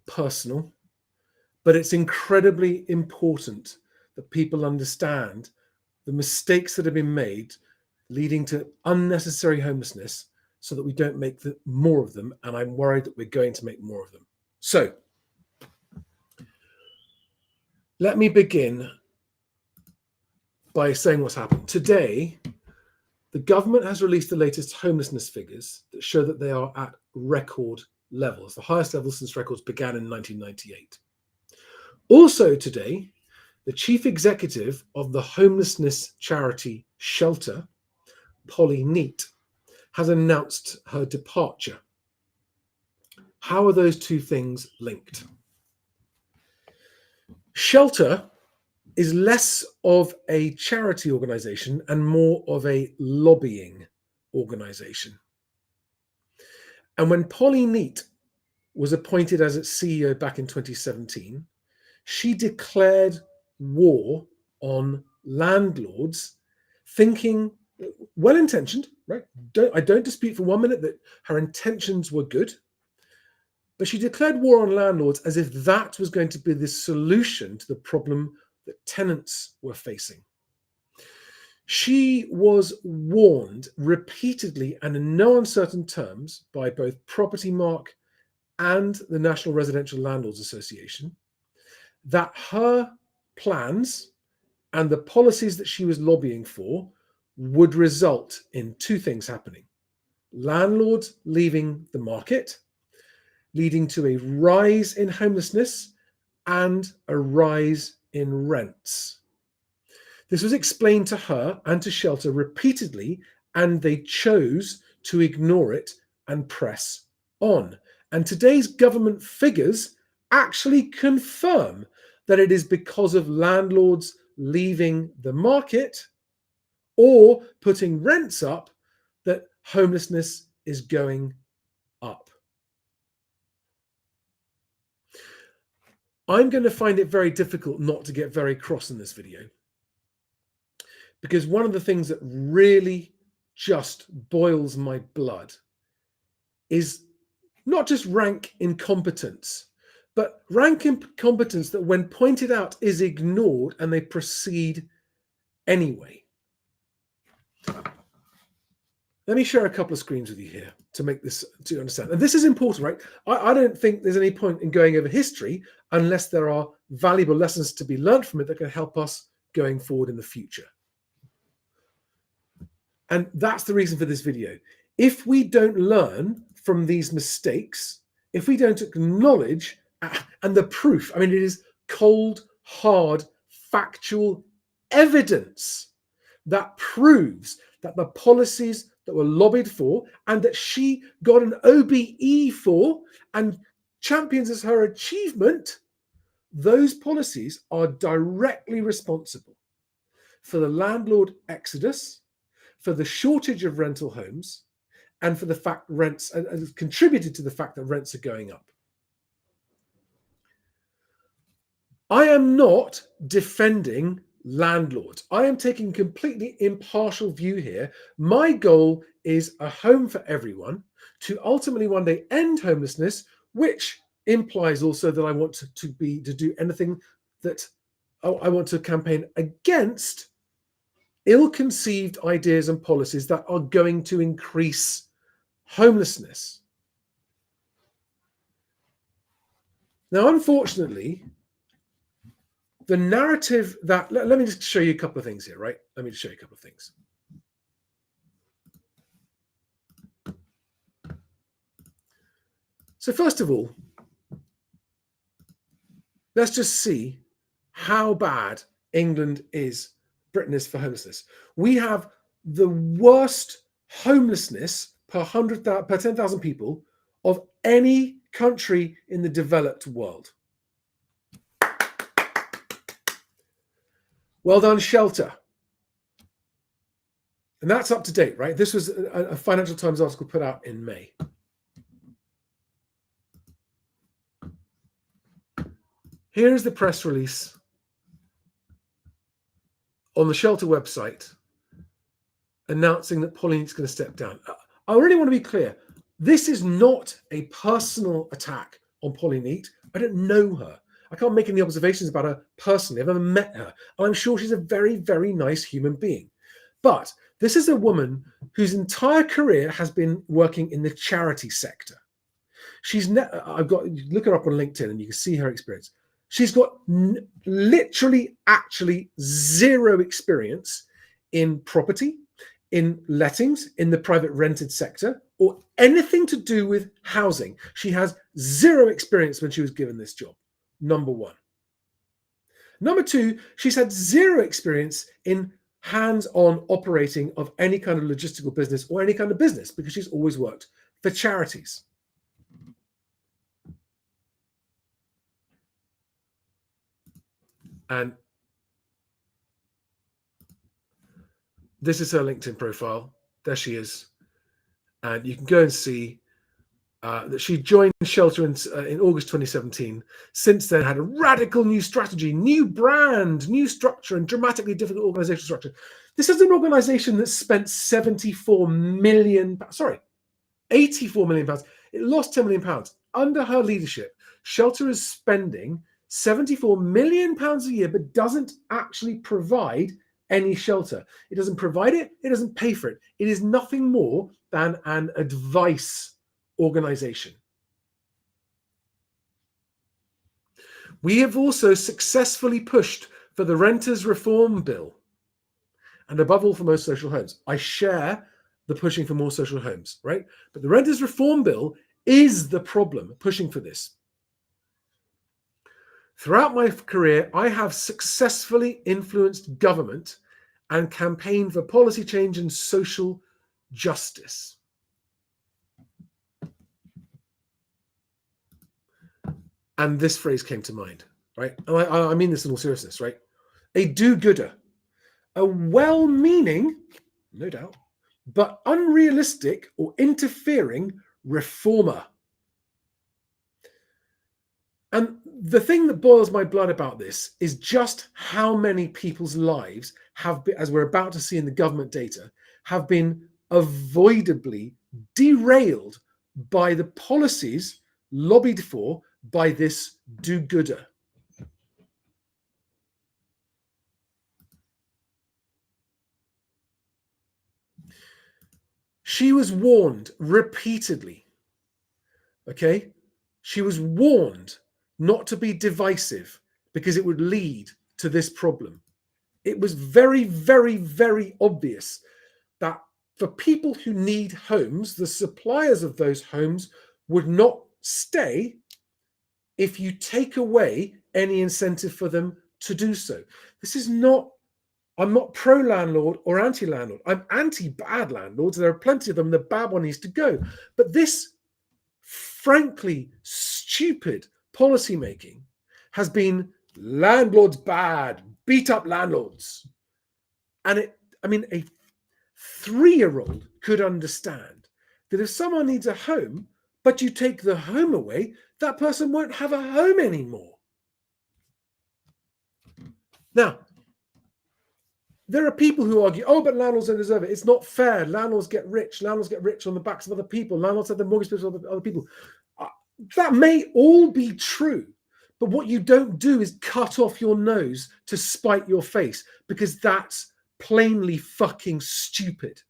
personal, but it's incredibly important that people understand the mistakes that have been made leading to unnecessary homelessness so that we don't make more of them. And I'm worried that we're going to make more of them. So let me begin by saying what's happened. Today, the government has released the latest homelessness figures that show that they are at record levels, the highest level since records began in 1998. Also today, the chief executive of the homelessness charity Shelter, Polly Neat, has announced her departure. How are those two things linked? Shelter is less of a charity organization and more of a lobbying organization. And when Polly Neat was appointed as its CEO back in 2017, she declared war on landlords, thinking, well-intentioned, right? I don't dispute for 1 minute that her intentions were good, but she declared war on landlords as if that was going to be the solution to the problem that tenants were facing. She was warned repeatedly and in no uncertain terms by both Property Mark and the National Residential Landlords Association that her plans and the policies that she was lobbying for would result in two things happening: landlords leaving the market, leading to a rise in homelessness and a rise in rents. This was explained to her and to Shelter repeatedly, and they chose to ignore it and press on. And today's government figures actually confirm that it is because of landlords leaving the market or putting rents up that homelessness is going up. I'm going to find it very difficult not to get very cross in this video, because one of the things that really just boils my blood is not just rank incompetence, but rank incompetence that when pointed out is ignored and they proceed anyway. Let me share a couple of screens with you here to make this, to understand. And this is important, right? I don't think there's any point in going over history unless there are valuable lessons to be learned from it that can help us going forward in the future. And that's the reason for this video. If we don't learn from these mistakes, if we don't acknowledge, and the proof, I mean, it is cold, hard, factual evidence that proves that the policies that were lobbied for and that she got an OBE for and champions as her achievement, those policies are directly responsible for the landlord exodus, for the shortage of rental homes, and for the fact rents contributed to the fact that rents are going up. I am not defending landlords. I am taking a completely impartial view here. My goal is a home for everyone, to ultimately one day end homelessness, which implies also that I want to do anything that I want to campaign against ill-conceived ideas and policies that are going to increase homelessness. Now, unfortunately, the narrative that, let me just show you a couple of things here, right? Let me just show you a couple of things. So first of all, let's just see how bad Britain is for homelessness. We have the worst homelessness per 10,000 people of any country in the developed world. Well done, Shelter. And that's up to date, right? This was a Financial Times article put out in May. Here is the press release on the Shelter website announcing that Pauline is going to step down. I really want to be clear. This is not a personal attack on Polly Neat. I don't know her. I can't make any observations about her personally. I've never met her. And I'm sure she's a very, very nice human being. But this is a woman whose entire career has been working in the charity sector. I've got, look her up on LinkedIn and you can see her experience. She's got literally, actually zero experience in property, in lettings, in the private rented sector, or anything to do with housing. She has zero experience when she was given this job, number one. Number two, she's had zero experience in hands-on operating of any kind of logistical business or any kind of business because she's always worked for charities. And this is her LinkedIn profile. There she is. And you can go and see that she joined Shelter in August 2017. Since then, had a radical new strategy, new brand, new structure, and dramatically different organizational structure. This is an organization that spent 84 million pounds. It lost 10 million pounds. Under her leadership, Shelter is spending 74 million pounds a year, but doesn't actually provide any shelter. It doesn't provide it. It doesn't pay for it. It is nothing more than an advice organization. We have also successfully pushed for the Renters Reform Bill, and above all for most social homes. I share the pushing for more social homes, right? But the Renters Reform Bill is the problem, pushing for this. Throughout my career, I have successfully influenced government and campaigned for policy change and social justice. And this phrase came to mind, right? And I mean this in all seriousness, right? A do-gooder, a well-meaning, no doubt, but unrealistic or interfering reformer. And the thing that boils my blood about this is just how many people's lives have been, as we're about to see in the government data, have been avoidably derailed by the policies lobbied for by this do-gooder. She was warned repeatedly, okay? She was warned not to be divisive because it would lead to this problem. It was very, very, very obvious that for people who need homes, the suppliers of those homes would not stay if you take away any incentive for them to do so. This is not, I'm not pro-landlord or anti-landlord. I'm anti-bad landlords. There are plenty of them. The bad one needs to go. But this frankly stupid policy making has been landlords bad, beat up landlords. And a 3-year-old could understand that if someone needs a home, but you take the home away, that person won't have a home anymore. Now, there are people who argue, oh, but landlords don't deserve it. It's not fair. Landlords get rich. Landlords get rich on the backs of other people. Landlords have the mortgage bills of other people. That may all be true. But what you don't do is cut off your nose to spite your face, because that's plainly fucking stupid.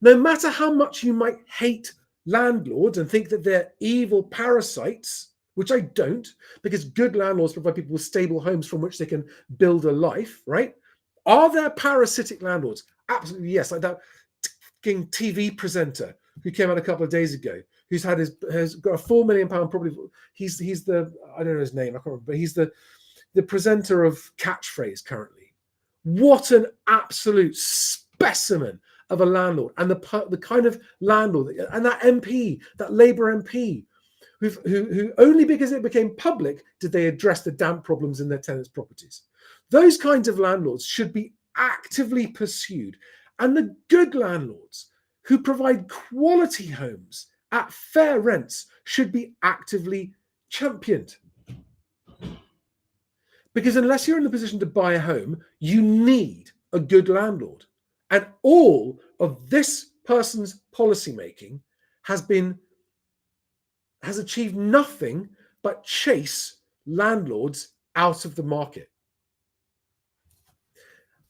No matter how much you might hate landlords and think that they're evil parasites, which I don't, because good landlords provide people with stable homes from which they can build a life, right? Are there parasitic landlords? Absolutely yes. Like that TV presenter who came out a couple of days ago, who's has got a £4 million probably. He's the, I don't know his name, I can't remember, but he's the presenter of Catchphrase currently. What an absolute specimen of a landlord, and the kind of landlord, and that MP, that Labour MP, who only because it became public did they address the damp problems in their tenants' properties. Those kinds of landlords should be actively pursued, and the good landlords who provide quality homes at fair rents should be actively championed. Because unless you're in the position to buy a home, you need a good landlord. And all of this person's policymaking has has achieved nothing but chase landlords out of the market.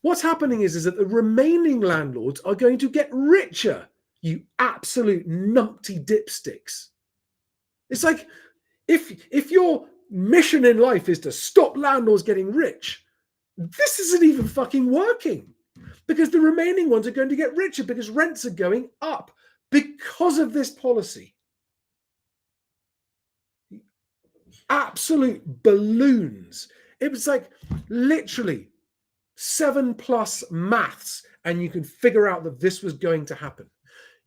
What's happening is that the remaining landlords are going to get richer, you absolute numpty dipsticks. It's like if your mission in life is to stop landlords getting rich, this isn't even fucking working, because the remaining ones are going to get richer because rents are going up because of this policy. Absolute balloons. It was like literally 7+ maths, and you can figure out that this was going to happen.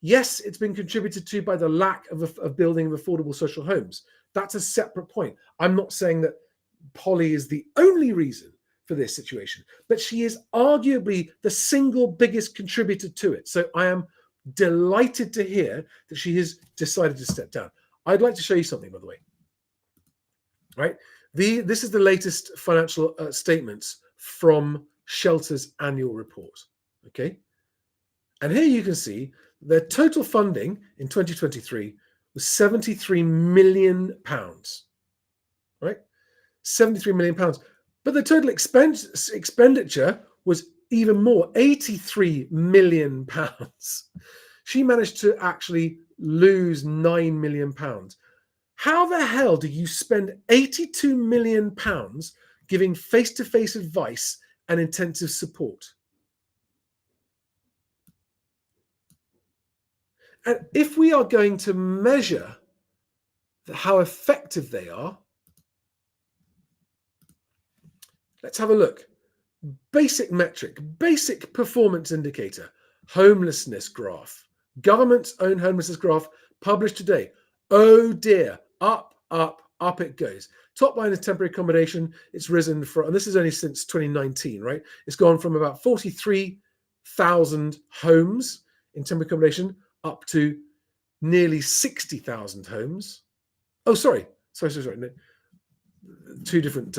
Yes, it's been contributed to by the lack of building of affordable social homes. That's a separate point. I'm not saying that Polly is the only reason for this situation, but she is arguably the single biggest contributor to it. So I am delighted to hear that she has decided to step down. I'd like to show you something, by the way. Right? This is the latest financial statements from Shelter's annual report. Okay? And here you can see their total funding in 2023 was £73 million. Right? £73 million. But the total expenditure was even more, £83 million. She managed to actually lose £9 million. How the hell do you spend £82 million giving face-to-face advice and intensive support? And if we are going to measure how effective they are, let's have a look. Basic metric, basic performance indicator, homelessness graph, government's own homelessness graph published today. Oh dear, up, up, up it goes. Top line is temporary accommodation. It's risen from, and this is only since 2019, right? It's gone from about 43,000 homes in temporary accommodation up to nearly 60,000 homes. Oh, sorry. No, two different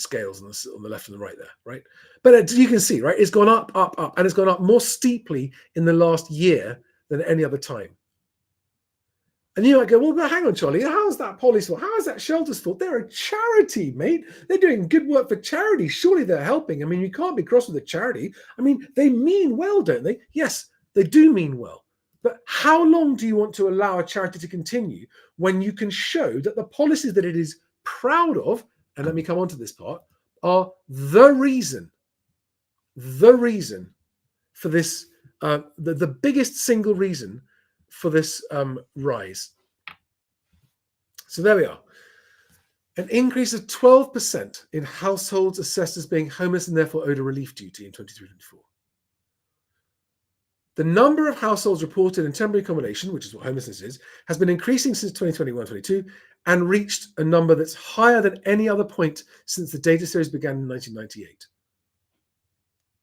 scales on the left and the right there, right? But you can see, right, it's gone up, up, up, and it's gone up more steeply in the last year than any other time. And you might go, well, but hang on, Charlie, how is that Polly's fault? How is that Shelter's fault? They're a charity, mate. They're doing good work for charity. Surely they're helping. I mean, you can't be cross with a charity. I mean, they mean well, don't they? Yes, they do mean well. But how long do you want to allow a charity to continue when you can show that the policies that it is proud of, and let me come on to this part, are the reason for this, the biggest single reason for this rise. So there we are. An increase of 12% in households assessed as being homeless and therefore owed a relief duty in 2023-24. The number of households reported in temporary accommodation, which is what homelessness is, has been increasing since 2021-22 and reached a number that's higher than any other point since the data series began in 1998.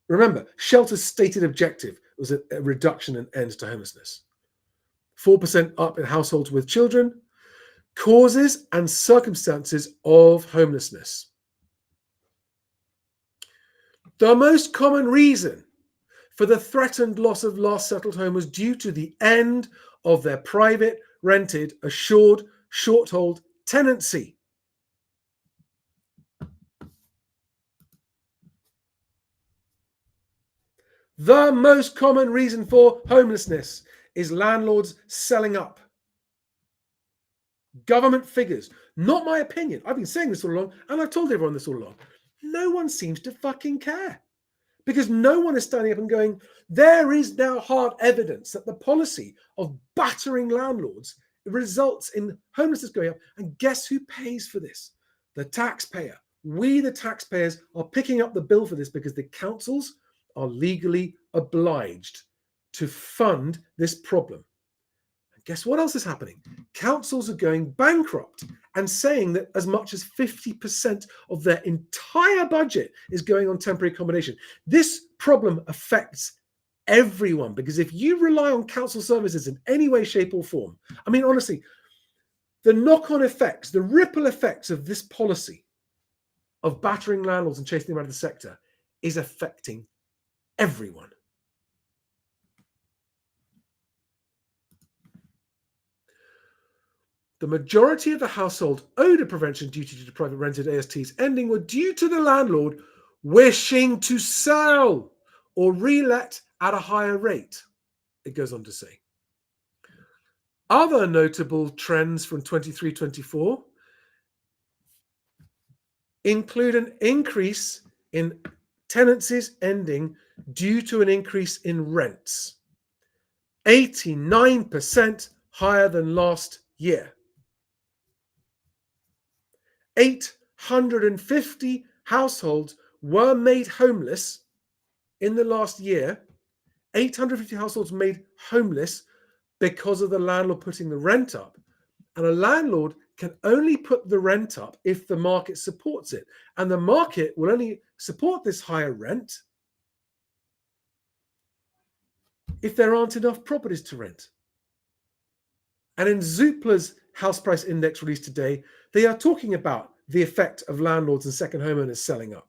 Remember, Shelter's stated objective was a reduction in end to homelessness. 4% up in households with children. Causes and circumstances of homelessness. The most common reason for the threatened loss of last settled home was due to the end of their private, rented, assured, short-hold tenancy. The most common reason for homelessness is landlords selling up. Government figures, not my opinion. I've been saying this all along, and I've told everyone this all along. No one seems to fucking care, because no one is standing up and going, there is now hard evidence that the policy of battering landlords results in homelessness going up. And guess who pays for this? The taxpayer. We, the taxpayers, are picking up the bill for this because the councils are legally obliged to fund this problem. And guess what else is happening? Councils are going bankrupt and saying that as much as 50% of their entire budget is going on temporary accommodation. This problem affects everyone, because if you rely on council services in any way, shape, or form, I mean, honestly, the knock-on effects, the ripple effects of this policy of battering landlords and chasing them out of the sector is affecting everyone. the majority of the household owed a prevention duty to private rented ASTs ending were due to the landlord wishing to sell or relet at a higher rate, it goes on to say. Other notable trends from 23-24 include an increase in tenancies ending due to an increase in rents, 89% higher than last year. 850 households were made homeless in the last year. 850 households made homeless because of the landlord putting the rent up. And a landlord can only put the rent up if the market supports it. And the market will only support this higher rent if there aren't enough properties to rent. And in Zoopla's house price index released today, they are talking about the effect of landlords and second homeowners selling up.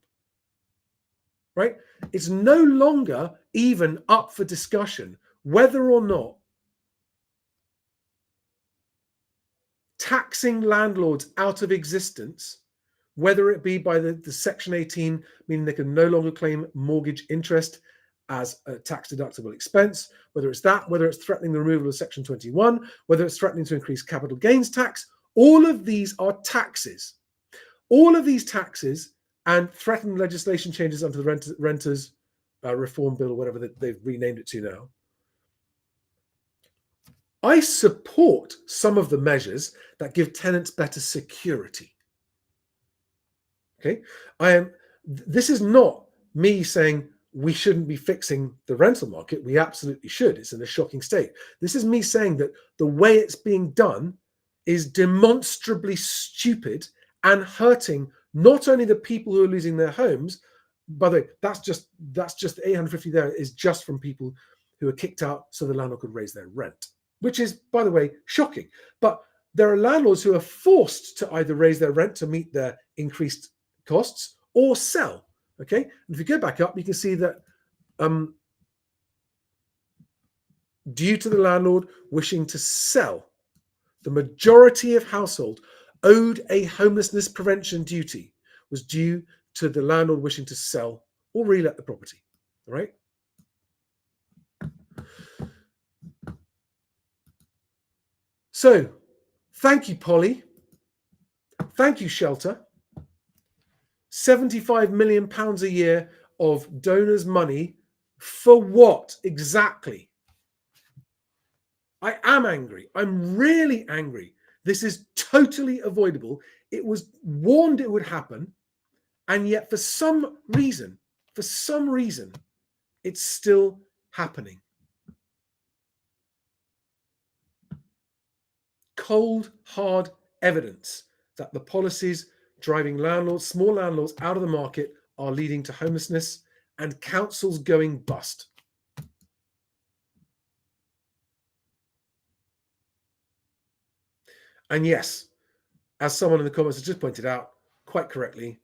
Right? It's no longer even up for discussion whether or not taxing landlords out of existence, whether it be by the Section 18, meaning they can no longer claim mortgage interest as a tax deductible expense, whether it's that, whether it's threatening the removal of Section 21, whether it's threatening to increase capital gains tax, all of these are taxes. All of these taxes and threatened legislation changes under the Renters Reform Bill, or whatever they've renamed it to now. I support some of the measures that give tenants better security. Okay, this is not me saying we shouldn't be fixing the rental market. We absolutely should. It's in a shocking state. This is me saying that the way it's being done is demonstrably stupid and hurting not only the people who are losing their homes. By the way, that's just 850 there is just from people who are kicked out so the landlord could raise their rent, which is, by the way, shocking. But there are landlords who are forced to either raise their rent to meet their increased costs or sell. Okay, and if you go back up, you can see that due to the landlord wishing to sell, the majority of households owed a homelessness prevention duty was due to the landlord wishing to sell or relet the property. All right. So, thank you, Polly. Thank you, Shelter. £75 million a year of donors' money for what exactly? I am angry. I'm really angry. This is totally avoidable. It was warned it would happen. And yet, for some reason, it's still happening. Cold, hard evidence that the policies driving landlords, small landlords out of the market are leading to homelessness and councils going bust. And yes, as someone in the comments has just pointed out, quite correctly,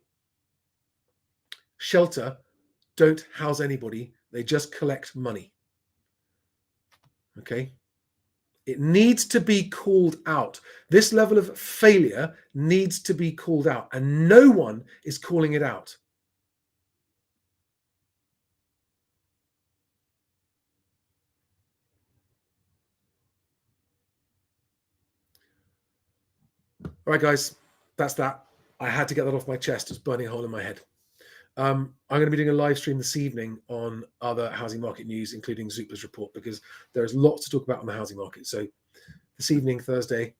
Shelter don't house anybody. They just collect money. Okay? It needs to be called out. This level of failure needs to be called out, and no one is calling it out. All right, guys, that's that. I had to get that off my chest. It's burning a hole in my head. I'm going to be doing a live stream this evening on other housing market news, including Zoopla's report, because there's lots to talk about on the housing market. So this evening, Thursday,